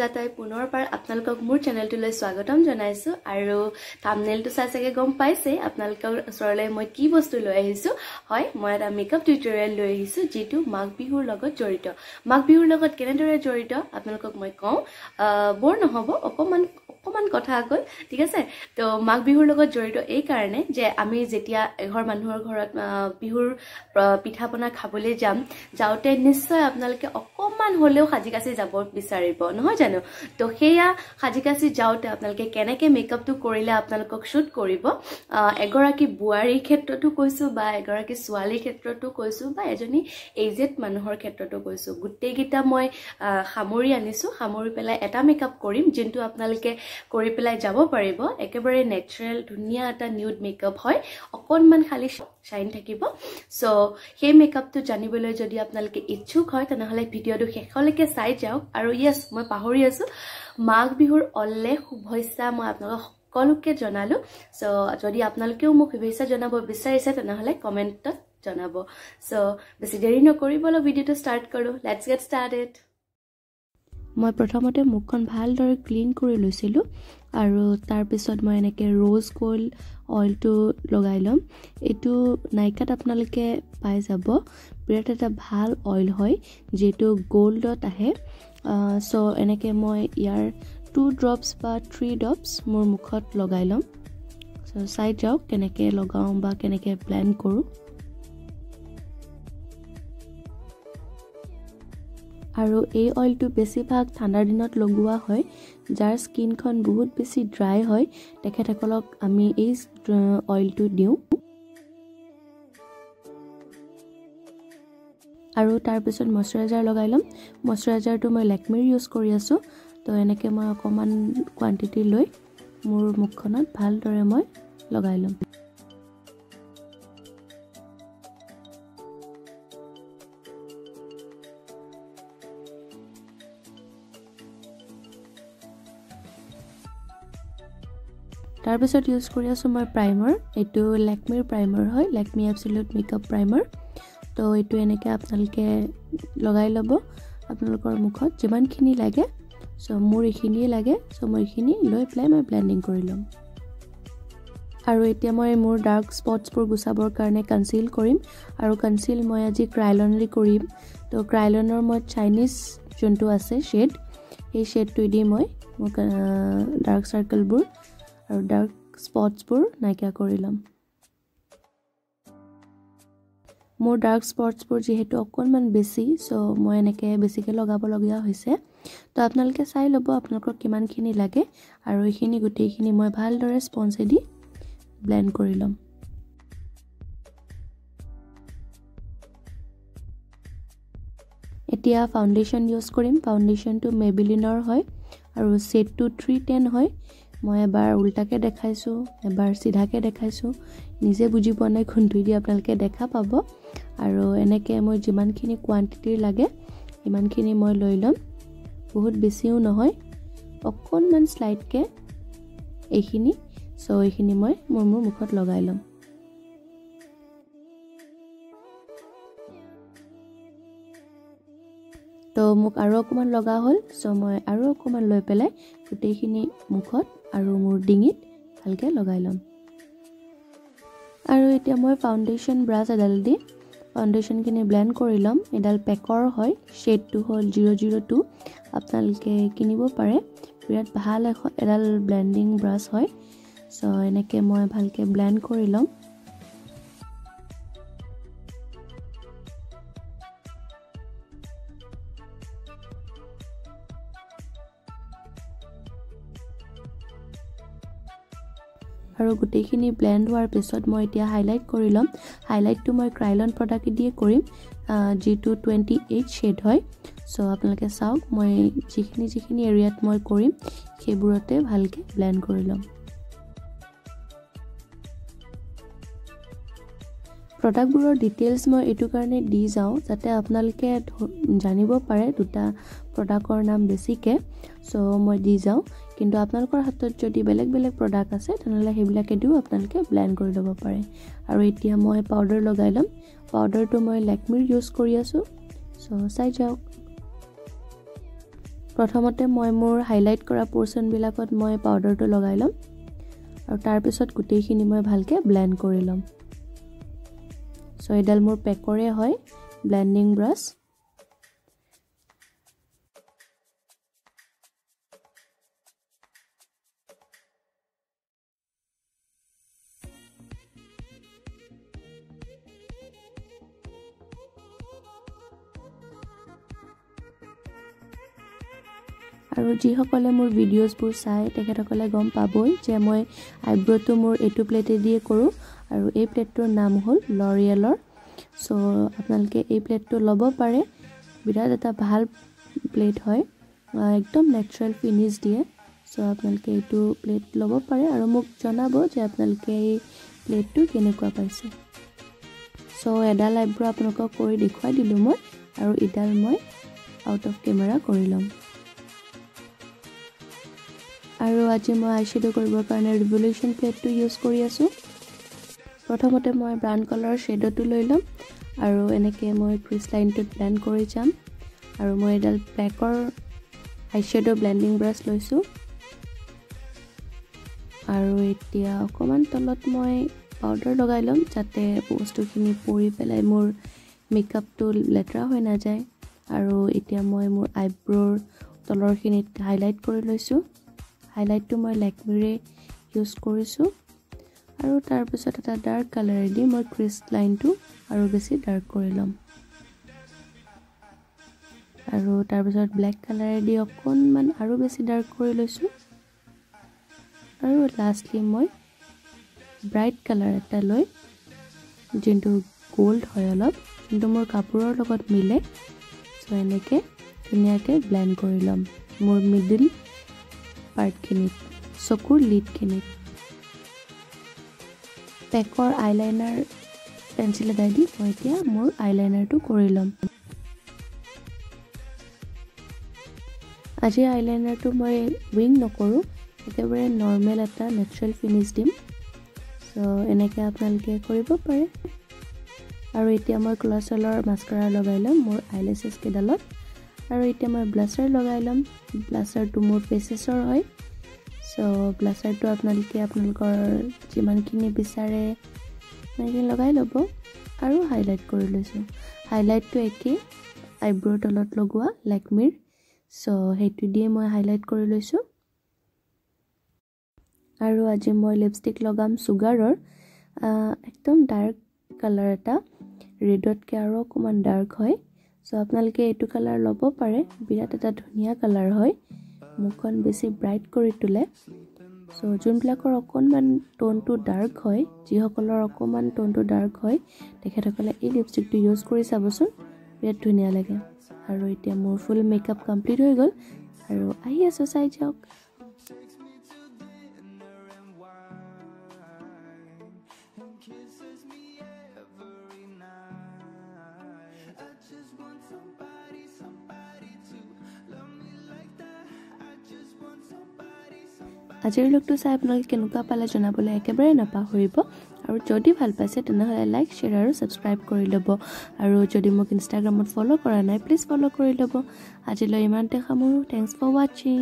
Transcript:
সুজাতাই পুনৰবাৰ আপোনালোকক মোৰ চেনেলটোলৈ স্বাগতম জনাইছো আৰু থাম্বনেইলটো চাই চাগে গম পাইছে আপোনালোকৰ ওচৰলৈ মই কি বস্তু লৈ আহিছো হয় মই এটা মেকআপ টিউটোৰিয়েল লৈ আহিছো যেটো মাঘ বিহুৰ লগত জড়িত মাঘ বিহুৰ লগত কেনেদৰে জড়িত আপোনালোকক মই কওঁ বৰ নহব অকমান কথা আগল ঠিক আছে তো মাঘ বিহুৰ লগত জড়িত এই কাৰণে যে আমি যেতিয়া এঘৰ মানুহৰ ঘৰত বিহুৰ পিঠাপনা খাবলৈ যাওঁতে নিশ্চয় আপোনালোকে অকমান হলেও সাজিকাছি যাব বিচাৰিব নহয় জানো তো হেয়া সাজিকাছি যাওঁতে আপোনালোকে কেনেকে মেকআপটো কৰিলে আপোনালোকক শুট কৰিব এগৰাকী বুৱাৰী ক্ষেত্ৰটো কৈছো বা এগৰাকী ছোৱালীৰ ক্ষেত্ৰটো কৈছো বা এজনী এজেড মানুহৰ ক্ষেত্ৰটো কৈছো গুটেই গিটা মই সামৰি আনিছো সামৰি পেলাই এটা মেকআপ কৰিম যেনটো আপোনালোকে কৰি পেলাই যাব পাৰিব একেবাৰে নেচাৰেল ধুনিয়া এটা নিউড মেকআপ হয় অকনমান খালি শাইন থাকিব সো সেই মেকআপটো জানিবলৈ যদি আপোনালোকে ইচ্ছুক হয় তেনেহলে ভিডিওটো শেষলৈকে চাই যাওক আৰু ইয়েস মই পাহৰি আছো মাঘ বিহুৰ অলে শুভেচ্ছা মই আপোনালোকক সকলোকে জনালো সো যদি আপোনালোকেও মোক শুভেচ্ছা জনাব বিচাৰিছে তেনেহলে কমেন্টত জনাব সো বেছি দেৰি নকৰি বলো ভিডিওটো ষ্টাৰ্ট কৰো লেটস গেট ষ্টাৰ্টেড মই প্ৰথমতে মুখখন ভালদৰে ক্লিন কৰি লৈছিলো আৰু তাৰ পিছত মই এনেকে रोज গোল্ড অইলটো লগাই লম এটো নাইকাত আপোনালোকে পাই যাব বিৰাট এটা ভাল অইল হয় যেটো গোল্ডত আহে সো এনেকে মই ইয়াৰ 2 ড্ৰপস বা 3 ড্ৰপস মোৰ মুখত লগাই লম সো চাই যাওক কেনেকে লগাও বা কেনেকে ব্লেন্ড কৰো আৰু এই অইলটো বেছিভাগ ঠাণ্ডাৰ দিনত লগোৱা হয় যাৰ স্কিনখন বহুত বেছি ড্ৰাই হয় তেখেতসকলক আমি এই অইলটো দিও আৰু তাৰ পিছত ময়শ্চাৰাইজাৰ লগাই লম ময়শ্চাৰাইজাৰটো মই লেকমিৰ ইউজ কৰি আছো তো এনেকে মই অকমান কোৱান্টিটি লৈ মোৰ মুখখনত ভালদৰে মই লগাই লম তাৰ পিছত ইউজ কৰি আছো মই প্ৰাইমাৰ এটো লেকমিৰ প্ৰাইমাৰ হয় লেকমি এবছলিউট মেকআপ প্ৰাইমাৰ তো এটো এনেকে আপোনালোকে লগাই লব আপোনালোকৰ মুখত যিমানখিনি লাগে সো মোৰ এখিনি লাগে সো মই এখিনি লৈ প্লাই মই ব্লেন্ডিং কৰি লম আৰু এতিয়া মই মোৰ ডাৰ্ক স্পটছবোৰ গুছাবৰ কাৰণে কনসিল কৰিম আৰু কনসিল মই আজি ক্ৰাইলনলি কৰিম তো ক্ৰাইলনৰ মই চাইনিজ যোনটো আছে শেড এই শেডটো দি মই ডাৰ্ক সাৰ্কেলবোৰ আৰু ডাৰ্ক স্পটছবোৰ নাইকা কৰি লম মোৰ ডাৰ্ক স্পটছবোৰ যেহেতু অকনমান বেছি সো মই এনেকে বেছিকে লগাব লগিয়া হৈছে তো আপোনালোকে চাই লব আপোনালোকৰ কিমানখিনি লাগে আৰু এইখিনি গুটেইখিনি মই ভালদৰে স্পঞ্জেদি ব্লেন্ড কৰি লম এতিয়া ফাউন্ডেশন ইউজ কৰিম ফাউন্ডেশনটো মেবিলিনৰ হয় আৰু শেডটো 310 হয় মই এবাৰ উল্টাকে দেখাইছো এবাৰ সিধাকে দেখাইছো নিজে বুজি পোৱা নাই কোনটো দি আপোনালোকে দেখা পাব আৰু এনেকে মই যিমানখিনি কোৱান্টিটি লাগে ইমানখিনি মই লৈ লম বহুত বেছিও নহয় অকনমান স্লাইডকে এইখিনি সো এইখিনি মই মোৰ মুখত লগাই লম তো মুখ আৰু অকমান লগা হল সো মই আৰু অকমান লৈ পেলাই গুটেইখিনি মুখত আৰু মোৰ ডিঙিত ভালকে লগাই লম আৰু এতিয়া মই ফাউন্ডেশন ব্ৰাছ এডাল দি ফাউন্ডেশন কিনি ব্লেন্ড কৰি লম এডাল পেকৰ হয় শেডটো হল 002 আপোনালোকে কিনিব পাৰে বিৰাট ভাল এডাল ব্লেন্ডিং ব্ৰাছ হয় সো এনেকে মই ভালকে ব্লেন্ড কৰি লম আৰু গুটেইখিনি ব্লেন্ড হোৱাৰ পিছত মই এতিয়া হাইলাইট কৰি লম হাইলাইটটো মই ক্ৰাইলন প্ৰডাক্ট দিয়ে কৰিম যেটো 28 শেড হয় সো আপোনালোকে চাওক মই যিখিনি এৰিয়াত মই কৰিম সেইবোৰতে ভালকে ব্লেন্ড কৰি লম প্ৰডাক্টবোৰৰ ডিটেইলছ মই এটো কাৰণে দি যাও যাতে আপোনালোকে জানিব পাৰে দুটা প্ৰডাক্টৰ নাম বেছিকে সো মই দি যাও কিন্তু আপোনালোকৰ হাতত যদি বেলেগ বেলেগ প্ৰডাক্ট আছে তেনেহলে হেবিলাকে দিও আপোনালোকে ব্লেন্ড কৰি লব পাৰে আৰু এতিয়া মই পাউডাৰ লগাই লম পাউডাৰটো মই লেকমিৰ ইউজ কৰি আছো সো চাই যাওক প্ৰথমতে মই মোৰ হাইলাইট কৰা পোৰশন বিলাকত মই পাউডাৰটো লগাই লম আৰু তাৰ পিছত গুটেইখিনি মই ভালকে ব্লেন্ড কৰি লম সো এডাল মোৰ পেকৰে হয় ব্লেন্ডিং ব্ৰাছ আৰু যিসকলে মোৰ ভিডিঅ'ছবোৰ চাই তেখেতসকলে গম পাবই যে মই আইব্ৰটো মোৰ এটো প্লেটে দিয়ে কৰো আৰু এই প্লেটটোৰ নাম হ'ল লৰিয়েলৰ সো আপোনালোকে এই প্লেটটো ল'ব পাৰে বিৰাট এটা ভাল প্লেট হয় একদম নেচাৰেল ফিনিশ দিয়ে সো আপোনালোকে এইটো প্লেট ল'ব পাৰে আৰু মোক জনাব যে আপোনালোকে এই প্লেটটো কেনেকুৱা পাইছে সো এডাল আইব্ৰ আপোনালোকক কৰি দেখুৱাই দিলো মই আৰু ইডাল মই আউট অফ কেমেৰা কৰি লম আৰু আজি মই আইশ্যাডো কৰিবৰ কাৰণে ৰিভলিউশন প্লেটটো ইউজ কৰি আছো প্ৰথমতে মই ব্ৰাউন কালাৰ শ্বেডটো লৈ লম আৰু এনেকে মই ক্ৰিজ লাইনটো ব্লেন্ড কৰি যাম আৰু মই এডাল ব্লেকৰ আইশ্যাডো ব্লেন্ডিং ব্ৰাছ লৈছো আৰু এতিয়া অকমান তলত মই পাউডাৰ লগাই লম যাতে বস্তুখিনি পৰি পেলাই মোৰ মেকআপটো লেটৰা হৈ না যায় আৰু এতিয়া মই মোৰ আইব্ৰৰ তলৰখিনিত হাইলাইট কৰি লৈছো হাইলাইটটো মই লেকমিৰে ইউজ কৰিছো আৰু তাৰ পিছত এটা ডাৰ্ক কালাৰ দি মই ক্ৰিজ লাইনটো আৰু বেছি ডাৰ্ক কৰি লম আৰু তাৰ পিছত ব্ল্যাক কালাৰ দি অকনমান আৰু বেছি ডাৰ্ক কৰি লৈছো আৰু লাষ্টলি মই ব্ৰাইট কালাৰ এটা লৈ যোনটো গোল্ড হয় অলপ কিন্তু মোৰ কাপোৰৰ লগত মিলে সো এনেকে ধুনীয়াকে ব্লেন্ড কৰি লম মোৰ মিডল পাৰ্টখিনিত চকুৰ লিডখিনিত পেকৰ আইলাইনাৰ পেন্সিল এডাই দি মই এতিয়া মোৰ আইলাইনাৰটো কৰি লম আজি আইলাইনাৰটো মই উইং নকৰো একেবাৰে নৰ্মেল এটা নেচাৰেল ফিনিশ দিম সো এনেকে আপোনালোকে কৰিব পাৰে আৰু এতিয়া মই ক্লাছলৰ মাস্কাৰা লগাই লম মোৰ আইলেছেছ কেডালত আৰু এতিয়া মই ব্লাছাৰ লগাই লম ব্লাছাৰটো মোৰ ফেসেছৰ হয় সো ব্লাছাৰটো আপোনালোকে আপোনালোকৰ যিমানখিনি বিচাৰে মানে লগাই ল'ব আৰু হাইলাইট কৰি লৈছো হাইলাইটটো একে আইব্ৰৰ তলত লগোৱা লেকমিৰ সো হেতু দিয়ে মই হাইলাইট কৰি লৈছো আৰু আজি মই লিপষ্টিক লগাম সুগাৰৰ একদম ডাৰ্ক কালাৰ এটা ৰেডতকে আৰু অকমান ডাৰ্ক হয় সো আপোনালোকে এইটো কালাৰ ল'ব পাৰে বিৰাট এটা ধুনীয়া কালাৰ হয় মুখন বেছি ব্ৰাইট কৰি তোলে সো যোনবিলাকৰ অকনমান টোনটো ডাৰ্ক হয় যিসকলৰ অকমান টোনটো ডাৰ্ক হয় তেখেতসকলে এই লিপষ্টিকটো ইউজ কৰি চাবচোন বিৰাট ধুনীয়া লাগে আৰু এতিয়া মোৰ ফুল মেকআপ কমপ্লিট হৈ গ'ল আৰু আহি আছো চাই যাওক আজিৰ লুকটো চাই আপোনালোকে কেনেকুৱা পালে জনাবলৈ একেবাৰে নাপাহৰিব আৰু যদি ভাল পাইছে তেনেহলে লাইক শেয়াৰ আৰু সাবস্ক্ৰাইব কৰি ল'ব আৰু যদি মোক ইনষ্টাগ্ৰামত ফলো কৰা নাই প্লিজ ফলো কৰি ল'ব আজিলৈ ইমানতে সামৰো থ্যাঙ্কস ফৰ ওয়াচিং